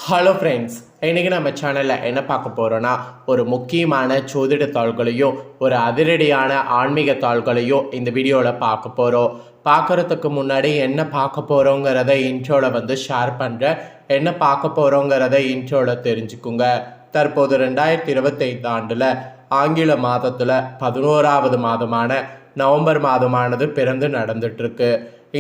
Hello friends, இன்றைக்கி நம்ம சேனலில் என்ன பார்க்க போகிறோன்னா, ஒரு முக்கியமான ஜோதிட தாள்களையும் ஒரு அதிரடியான ஆன்மீக தாள்களையும் இந்த வீடியோவில் பார்க்க போகிறோம். பார்க்குறதுக்கு முன்னாடி என்ன பார்க்க போகிறோங்கிறத இன்ட்ரோவில் ஷேர் பண்ணுறேன். என்ன பார்க்க போகிறோங்கிறத இன்ட்ரோவில் தெரிஞ்சுக்குங்க. தற்போது 2025 ஆண்டில் ஆங்கில மாதத்தில் 11வது மாதமான நவம்பர் மாதமானது பிறந்து நடந்துட்டுருக்கு.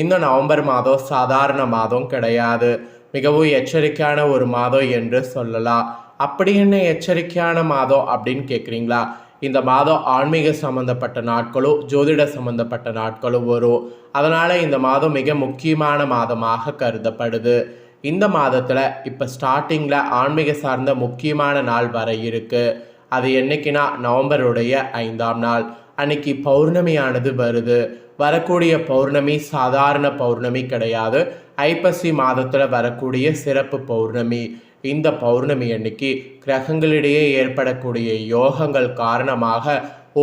இந்த நவம்பர் மாதம் சாதாரண மாதம் கிடையாது, மிகவும் எச்சரிக்கையான ஒரு மாதம் என்று சொல்லலாம். அப்படி என்ன எச்சரிக்கையான மாதம் அப்படின்னு கேட்குறீங்களா? இந்த மாதம் ஆன்மீக சம்மந்தப்பட்ட நாட்களும் ஜோதிட சம்மந்தப்பட்ட நாட்களும் வரும். அதனால் இந்த மாதம் மிக முக்கியமான மாதமாக கருதப்படுது. இந்த மாதத்தில் இப்போ ஸ்டார்டிங்கில் ஆன்மீக சார்ந்த முக்கியமான நாள் வர இருக்குது. அது என்னைக்குன்னா நவம்பருடைய 5ஆம் நாள் அன்னைக்கு பௌர்ணமியானது வருது. வரக்கூடிய பௌர்ணமி சாதாரண பௌர்ணமி கிடையாது, ஐப்பசி மாதத்தில் வரக்கூடிய சிறப்பு பௌர்ணமி. இந்த பௌர்ணமி அன்னைக்கு கிரகங்களிடையே ஏற்படக்கூடிய யோகங்கள் காரணமாக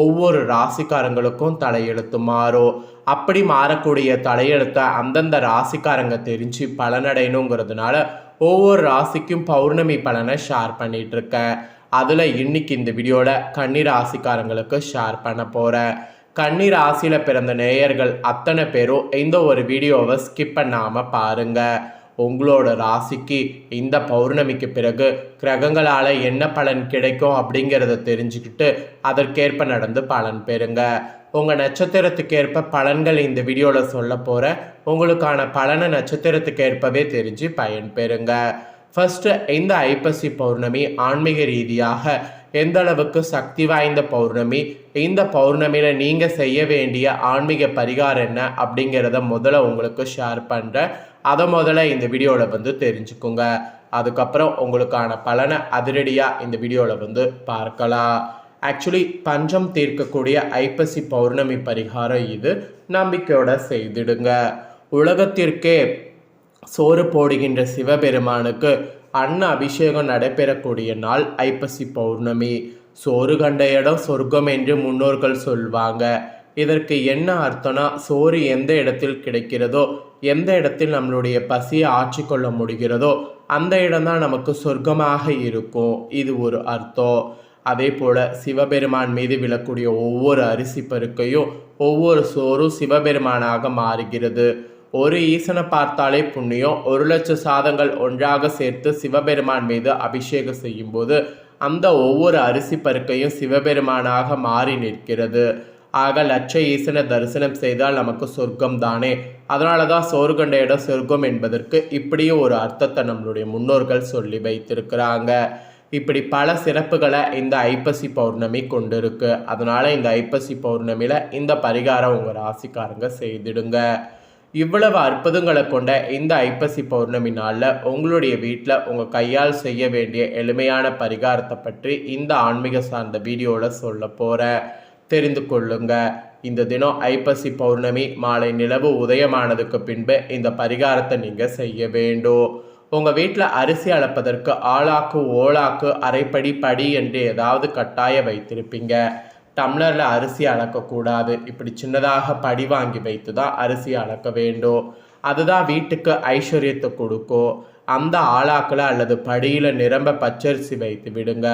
ஒவ்வொரு ராசிக்காரங்களுக்கும் தலையெழுத்து மாறும். அப்படி மாறக்கூடிய தலையெழுத்தை அந்தந்த ராசிக்காரங்க தெரிஞ்சு பலனடையணுங்கிறதுனால ஒவ்வொரு ராசிக்கும் பௌர்ணமி பலனை ஷேர் பண்ணிகிட்ருக்கேன். அதில் இன்னைக்கு இந்த வீடியோவில் கன்னி ராசிக்காரங்களுக்கு ஷேர் பண்ண போகிறேன். கன்னி ராசியில் பிறந்த நேயர்கள் அத்தனை பேரும் இந்த ஒரு வீடியோவை ஸ்கிப் பண்ணாமல் பாருங்கள். உங்களோட ராசிக்கு இந்த பௌர்ணமிக்கு பிறகு கிரகங்களால் என்ன பலன் கிடைக்கும் அப்படிங்கிறத தெரிஞ்சுக்கிட்டு அதற்கேற்ப நடந்து பலன் பெறுங்க. உங்கள் நட்சத்திரத்துக்கேற்ப பலன்கள் இந்த வீடியோவில் சொல்ல போகிறேன். உங்களுக்கான பலனை நட்சத்திரத்துக்கேற்பவே தெரிஞ்சு பயன் பெறுங்க. ஃபர்ஸ்ட்டு, இந்த ஐப்பசி பௌர்ணமி ஆன்மீக ரீதியாக எந்த அளவுக்கு சக்தி வாய்ந்த பௌர்ணமி, இந்த பௌர்ணமியில் நீங்கள் செய்ய வேண்டிய ஆன்மீக பரிகாரம் என்ன அப்படிங்கிறத முதல்ல உங்களுக்கு ஷேர் பண்ணுறேன். அதை முதல்ல இந்த வீடியோவில் தெரிஞ்சுக்குங்க. அதுக்கப்புறம் உங்களுக்கான பலனை அதிரடியாக இந்த வீடியோவில் பார்க்கலாம். ஆக்சுவலி பஞ்சம் தீர்க்கக்கூடிய ஐப்பசி பௌர்ணமி பரிகாரம் இது. நம்பிக்கையோட செய்திடுங்க. உலகத்திற்கே சோறு போடுகின்ற சிவபெருமானுக்கு அன்ன அபிஷேகம் நடைபெறக்கூடிய நாள் ஐப்பசி பௌர்ணமி. சோறு கண்ட இடம் சொர்க்கம் என்று முன்னோர்கள் சொல்வாங்க. இதற்கு என்ன அர்த்தம்னா, சோறு எந்த இடத்தில் கிடைக்கிறதோ, எந்த இடத்தில் நம்மளுடைய பசியை ஆட்சி கொள்ள முடிகிறதோ அந்த இடம்தான் நமக்கு சொர்க்கமாக இருக்கும். இது ஒரு அர்த்தம். அதே போல் சிவபெருமான் மீது விழக்கூடிய ஒவ்வொரு அரிசி பருக்கையும் ஒவ்வொரு சோறும் சிவபெருமானாக மாறுகிறது. ஒரு ஈசனை பார்த்தாலே புண்ணியம். 1,00,000 சாதங்கள் ஒன்றாக சேர்த்து சிவபெருமான் மீது அபிஷேகம் செய்யும்போது அந்த ஒவ்வொரு அரிசி பருக்கையும் சிவபெருமானாக மாறி நிற்கிறது. ஆக லட்ச ஈசனை தரிசனம் செய்தால் நமக்கு சொர்க்கம் தானே. அதனால தான் சோறு கண்ட இடம் சொர்க்கம் என்பதற்கு இப்படியும் ஒரு அர்த்தத்தை நம்மளுடைய முன்னோர்கள் சொல்லி வைத்திருக்கிறாங்க. இப்படி பல சிறப்புகளை இந்த ஐப்பசி பௌர்ணமி கொண்டு இருக்கு. அதனால் இந்த ஐப்பசி பௌர்ணமியில் இந்த பரிகாரம் உங்கள் ராசிக்காரங்க செய்திடுங்க. இவ்வளவு அற்புதங்களை கொண்ட இந்த ஐப்பசி பௌர்ணமி நாளில் உங்களுடைய வீட்டில் உங்கள் கையால் செய்ய வேண்டிய எளிமையான பரிகாரத்தை பற்றி இந்த ஆன்மீக சார்ந்த வீடியோவில் சொல்ல போகிறேன். தெரிந்து கொள்ளுங்க. இந்த தினம் ஐப்பசி பௌர்ணமி மாலை நிலவு உதயமானதுக்கு பின்பு இந்த பரிகாரத்தை நீங்கள் செய்ய வேண்டும். உங்கள் வீட்டில் அரிசி அளப்பதற்கு ஆளாக்கு ஓளாக்கு அரைப்படி படி என்று ஏதாவது கட்டாய வைத்திருப்பீங்க. டம்ளரில் அரிசி அளக்கக்கூடாது. இப்படி சின்னதாக படி வாங்கி வைத்து தான் அரிசி அளக்க வேண்டும். அதுதான் வீட்டுக்கு ஐஸ்வர்யத்தை கொடுக்கும். அந்த ஆளாக்கில் அல்லது படியில் நிரம்ப பச்சரிசி வைத்து விடுங்க.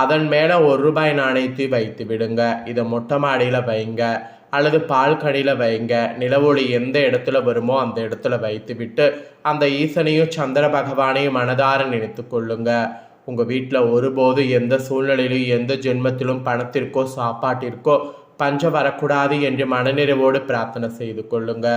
அதன் மேலே ₹1 நாணயத்தை வைத்து விடுங்க. இதை மொட்டை மாடியில் வைங்க அல்லது பால்கனியில் வைங்க. நிலவொளி எந்த இடத்துல வருமோ அந்த இடத்துல வைத்து விட்டு அந்த ஈசனையும் சந்திர பகவானையும் மனதார நினைத்து கொள்ளுங்க. உங்கள் வீட்டில் ஒருபோது எந்த சூழ்நிலையிலும் எந்த ஜென்மத்திலும் பணத்திற்கோ சாப்பாட்டிற்கோ பஞ்சம் வரக்கூடாது என்று மனநிறைவோடு பிரார்த்தனை செய்து கொள்ளுங்க.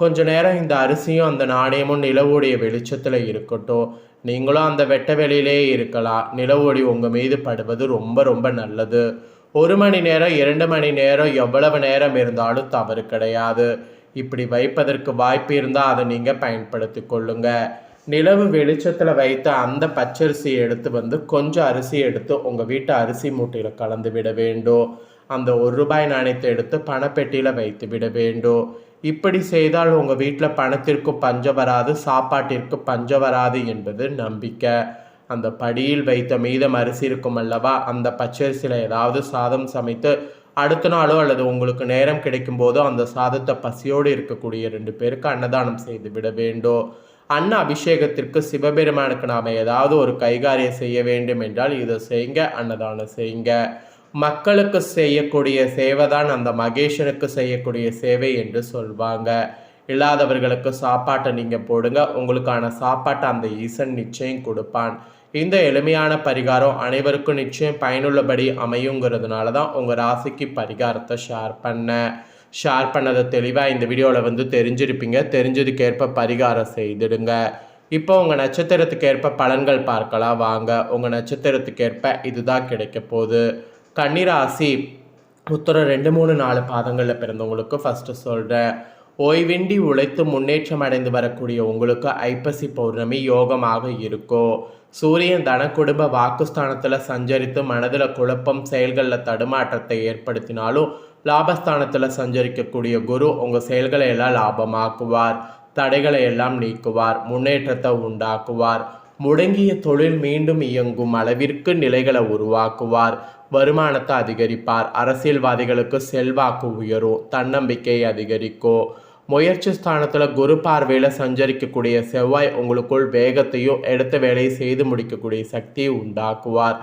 கொஞ்ச நேரம் இந்த அரிசியும் அந்த நாணயமும் நிலவுடைய வெளிச்சத்தில் இருக்கட்டும். நீங்களும் அந்த வெட்ட வெளியிலே இருக்கலாம். நிலவொளி உங்கள் மீது படுவது ரொம்ப ரொம்ப நல்லது. 1 மணி நேரம் 2 மணி நேரம் எவ்வளவு நேரம் இருந்தாலும் தவறு கிடையாது. இப்படி வைப்பதற்கு வாய்ப்பு இருந்தால் அதை நீங்கள் பயன்படுத்தி கொள்ளுங்க. நிலவு வெளிச்சத்தில் வைத்த அந்த பச்சரிசியை எடுத்து கொஞ்சம் அரிசி எடுத்து உங்கள் வீட்டு அரிசி மூட்டையில் கலந்து விட வேண்டும். அந்த ₹1 நாணயத்தை எடுத்து பணப்பெட்டியில் வைத்து விட வேண்டும். இப்படி செய்தால் உங்கள் வீட்டில் பணத்திற்கு பஞ்சம் வராது, சாப்பாட்டிற்கு பஞ்சம் வராது என்பது நம்பிக்கை. அந்த படியில் வைத்த மீதம் அரிசி இருக்கும் அல்லவா, அந்த பச்சரிசியில் ஏதாவது சாதம் சமைத்து அடுத்த நாளோ அல்லது உங்களுக்கு நேரம் கிடைக்கும் போதோ அந்த சாதத்தை பசியோடு இருக்கக்கூடிய 2 பேருக்கு அன்னதானம் செய்து விட வேண்டும். அன்ன அபிஷேகத்திற்கு சிவபெருமானுக்கு நாம் ஏதாவது ஒரு கைகாரியம் செய்ய வேண்டும் என்றால் இதை செய்யுங்க, அன்னதானம் செய்யுங்க. மக்களுக்கு செய்யக்கூடிய சேவை தான் அந்த மகேஷனுக்கு செய்யக்கூடிய சேவை என்று சொல்வாங்க. இல்லாதவர்களுக்கு சாப்பாட்டை நீங்கள் போடுங்க, உங்களுக்கான சாப்பாட்டை அந்த ஈசன் நிச்சயம் கொடுப்பான். இந்த எளிமையான பரிகாரம் அனைவருக்கும் நிச்சயம் பயனுள்ளபடி அமையுங்கிறதுனால தான் உங்கள் ராசிக்கு பரிகாரத்தை ஷேர் பண்ணதை தெளிவாக இந்த வீடியோவில் தெரிஞ்சிருப்பீங்க. தெரிஞ்சதுக்கேற்ப பரிகாரம் செய்திடுங்க. இப்போ உங்கள் நட்சத்திரத்துக்கு ஏற்ப பலன்கள் பார்க்கலாம் வாங்க. உங்கள் நட்சத்திரத்துக்கு ஏற்ப இதுதான் கிடைக்க போகுது. கன்னிராசி உத்தரம் 2, 3, 4 பாதங்களில் பிறந்தவங்களுக்கு ஃபஸ்ட்டு சொல்கிறேன். ஓய்வின்றி உழைத்து முன்னேற்றம் அடைந்து வரக்கூடிய உங்களுக்கு ஐப்பசி பௌர்ணமி யோகமாக இருக்கும். சூரியன் தன குடும்ப வாக்குஸ்தானத்தில் சஞ்சரித்து மனதில் குழப்பம் செயல்களில் தடுமாற்றத்தை ஏற்படுத்தினாலும் லாபஸ்தானத்தில் சஞ்சரிக்கக்கூடிய குரு உங்கள் செயல்களை எல்லாம் லாபமாக்குவார். தடைகளை எல்லாம் நீக்குவார். முன்னேற்றத்தை உண்டாக்குவார். முடங்கிய தொழில் மீண்டும் இயங்கும் அளவிற்கு நிலைகளை உருவாக்குவார். வருமானத்தை அதிகரிப்பார். அரசியல்வாதிகளுக்கு செல்வாக்கு உயரும். தன்னம்பிக்கை அதிகரிக்கும். முயற்சி ஸ்தானத்தில் குரு பார்வையில் சஞ்சரிக்கக்கூடிய செவ்வாய் உங்களுக்குள் வேகத்தையும் எடுத்த வேலையை செய்து முடிக்கக்கூடிய சக்தியை உண்டாக்குவார்.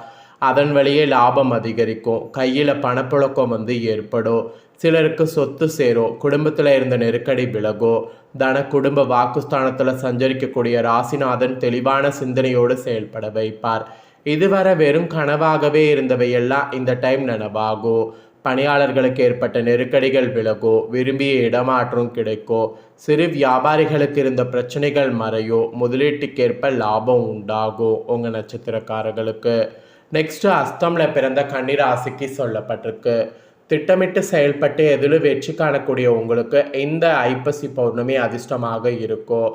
அதன் வழியே லாபம் அதிகரிக்கும். கையில் பணப்புழக்கம் ஏற்படும். சிலருக்கு சொத்து சேரும். குடும்பத்தில் இருந்த நெருக்கடி விலகும். தன குடும்ப வாக்குஸ்தானத்தில் சஞ்சரிக்கக்கூடிய ராசிநாதன் தெளிவான சிந்தனையோடு செயல்பட வைப்பார். இதுவரை வெறும் கனவாகவே இருந்தவையெல்லாம் இந்த டைம் நனவாகும். பணியாளர்களுக்கு ஏற்பட்ட நெருக்கடிகள் விலகும். விரும்பிய இடமாற்றம் கிடைக்கும். சிறு வியாபாரிகளுக்கு இருந்த பிரச்சனைகள் மறையும். முதலீட்டுக்கேற்ப லாபம் உண்டாகும் உங்கள் நட்சத்திரக்காரர்களுக்கு. நெக்ஸ்ட் அஸ்தமில் பிறந்த கன்னிராசிக்கு சொல்லப்பட்டிருக்கு. திட்டமிட்டு செயல்பட்டு எதிலும் வெற்றி காணக்கூடிய உங்களுக்கு இந்த ஐப்பசி பௌர்ணமி அதிர்ஷ்டமாக இருக்கும்.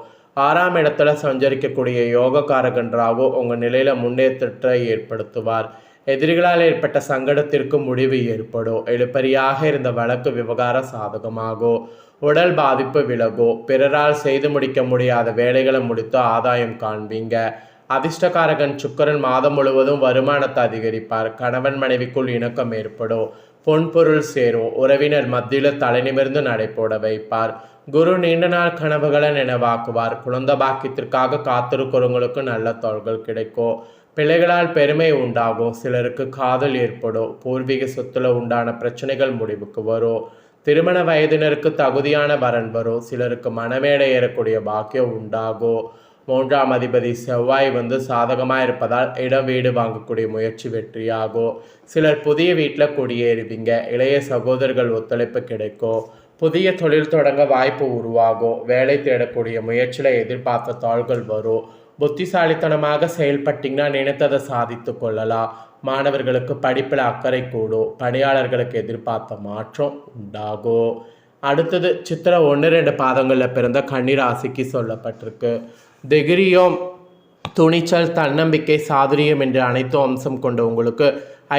6ஆம் இடத்துல சஞ்சரிக்கக்கூடிய யோகக்காரகன் ராகு உங்கள் நிலையில் முன்னேற்றத்தை ஏற்படுத்துவார். எதிரிகளால் ஏற்பட்ட சங்கடத்திற்கு முடிவு ஏற்படும். எழுப்பறியாக இருந்த வழக்கு விவகாரம் சாதகமாகும். உடல் பாதிப்பு விலகும். பிறரால் செய்து முடிக்க முடியாத வேலைகளை முடித்து ஆதாயம் காண்பீங்க. அதிர்ஷ்டக்காரகன் சுக்கிரன் மாதம் முழுவதும் வருமானத்தை அதிகரிப்பார். கணவன் மனைவிக்குள் இணக்கம் ஏற்படும். பொன்பொருள் சேரும். உறவினர் மத்தியில் தலைநிமிர்ந்து நடைபோட வைப்பார். குரு நீண்ட நாள் கனவுகளை நினைவாக்குவார். குழந்தை பாக்கியத்திற்காக காத்திருக்கிறவங்களுக்கு நல்ல தோள்கள் கிடைக்கும். பிள்ளைகளால் பெருமை உண்டாகும். சிலருக்கு காதல் ஏற்படும். பூர்வீக சொத்துல உண்டான பிரச்சனைகள் முடிவுக்கு வரும். திருமண வயதினருக்கு தகுதியான வரன் வரும். சிலருக்கு மனமேடை ஏறக்கூடிய பாக்கியம் உண்டாகும். 3ஆம் அதிபதி செவ்வாய் சாதகமாக இருப்பதால் இடம் வீடு வாங்கக்கூடிய முயற்சி வெற்றியாகும். சிலர் புதிய வீட்டில் குடியேறுவீங்க. இளைய சகோதரர்கள் ஒத்துழைப்பு கிடைக்கும். புதிய தொழில் தொடங்க வாய்ப்பு உருவாகும். வேலை தேடக்கூடிய முயற்சியில் எதிர்பார்த்த தாள்கள் வரும். புத்திசாலித்தனமாக செயல்பட்டிங்கன்னா நினைத்ததை சாதித்து கொள்ளலாம். மாணவர்களுக்கு படிப்பில் அக்கறை கூடும். பணியாளர்களுக்கு எதிர்பார்த்த மாற்றம் உண்டாகும். அடுத்தது சித்திரை 1, 2 பாதங்களில் பிறந்த கன்னிராசிக்கு சொல்லப்பட்டிருக்கு. தைரியம், துணிச்சல், தன்னம்பிக்கை, சாதுரியம் என்ற அனைத்து அம்சம் கொண்ட உங்களுக்கு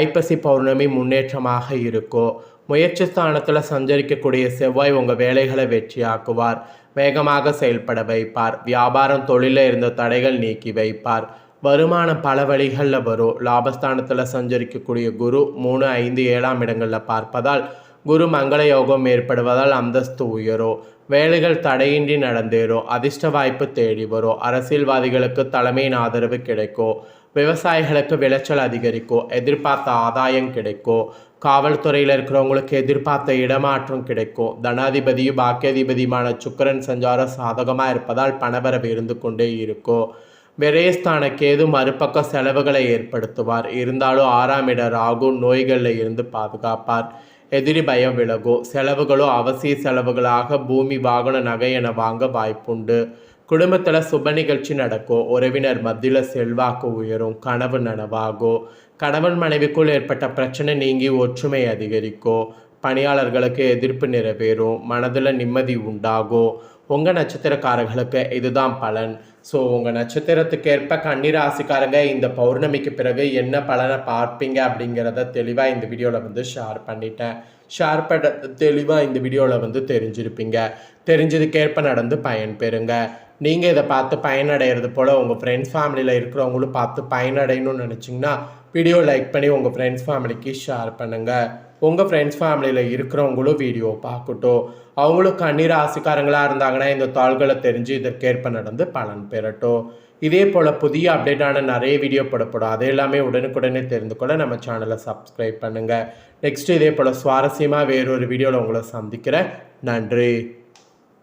ஐப்பசி பௌர்ணமி முன்னேற்றமாக இருக்கும். முயற்சி ஸ்தானத்தில் சஞ்சரிக்கக்கூடிய செவ்வாய் உங்கள் வேலைகளை வெற்றியாக்குவார். வேகமாக செயல்பட வைப்பார். வியாபாரம் தொழிலில் இருந்த தடைகள் நீக்கி வைப்பார். வருமானம் பல வழிகளில் வரும். லாபஸ்தானத்தில் சஞ்சரிக்கக்கூடிய குரு 3, 5, 7ஆம் இடங்களில் பார்ப்பதால் குரு மங்கள யோகம் ஏற்படுவதால் அந்தஸ்து உயரும். வேலைகள் தடையின்றி நடந்தேறும். அதிர்ஷ்ட வாய்ப்பு தேடி வரும். அரசியல்வாதிகளுக்கு தலைமையின் ஆதரவு கிடைக்கும். விவசாயிகளுக்கு விளைச்சல் அதிகரிக்கும். எதிர்பார்த்த ஆதாயம் கிடைக்கும். காவல்துறையில் இருக்கிறவங்களுக்கு எதிர்பார்த்த இடமாற்றம் கிடைக்கும். தனாதிபதியும் பாக்கியாதிபதியுமான சுக்கிரன் சஞ்சாரம் சாதகமாக இருப்பதால் பணவரவு இருந்து கொண்டே இருக்கும். விரயஸ்தான கேது மறுபக்க செலவுகளை ஏற்படுத்துவார். இருந்தாலும் 6ஆம் இட ராகு நோய்களில் இருந்து பாதுகாப்பார். எதிரி பயம் விலகும். செலவுகளோ அவசிய செலவுகளாக பூமி, வாகன, நகை என வாங்க வாய்ப்புண்டு. குடும்பத்தில் சுப நிகழ்ச்சி நடக்கும். உறவினர் மத்தியில் செல்வாக்கு உயரும். கனவு நனவாகும். கணவன் மனைவிக்குள் ஏற்பட்ட பிரச்சனை நீங்கி ஒற்றுமை அதிகரிக்கும். பணியாளர்களுக்கு எதிர்ப்பு நிறைவேறும். மனதில் நிம்மதி உண்டாகும். உங்கள் நட்சத்திரக்காரர்களுக்கு இதுதான் பலன். ஸோ உங்கள் நட்சத்திரத்துக்கு ஏற்ப கன்னிராசிக்காரங்க இந்த பௌர்ணமிக்கு பிறகு என்ன பலனை பார்ப்பீங்க அப்படிங்கிறத தெளிவாக இந்த வீடியோவில் ஷேர் பண்ணிட்டேன். ஷேர் பண்ண தெளிவாக இந்த வீடியோவில் வந்து தெரிஞ்சிருப்பீங்க. தெரிஞ்சதுக்கேற்ப நடந்து பயன் பெறுங்க. நீங்கள் இதை பார்த்து பயனடைகிறது போல் உங்கள் ஃப்ரெண்ட்ஸ் ஃபேமிலியில் இருக்கிறவங்களும் பார்த்து பயனடையணும்னு நினச்சிங்கன்னா வீடியோ லைக் பண்ணி உங்கள் ஃப்ரெண்ட்ஸ் ஃபேமிலிக்கு ஷேர் பண்ணுங்கள். உங்கள் ஃப்ரெண்ட்ஸ் ஃபேமிலியில் இருக்கிறவங்களும் வீடியோ பார்க்கட்டும். அவங்களும் கண்ணீர் ராசிக்காரங்களாக இருந்தாங்கன்னா இந்த தாள்களை தெரிஞ்சு இதற்கேற்ப நடந்து பலன் பெறட்டும். இதே போல் புதிய அப்டேட்டான நிறைய வீடியோ போடப்படும். அது எல்லாமே உடனுக்குடனே தெரிந்து கொள்ள நம்ம சேனலை சப்ஸ்கிரைப் பண்ணுங்கள். நெக்ஸ்ட் இதே போல் சுவாரஸ்யமாக வேறொரு வீடியோவில் உங்களை சந்திக்கிறேன். நன்றி.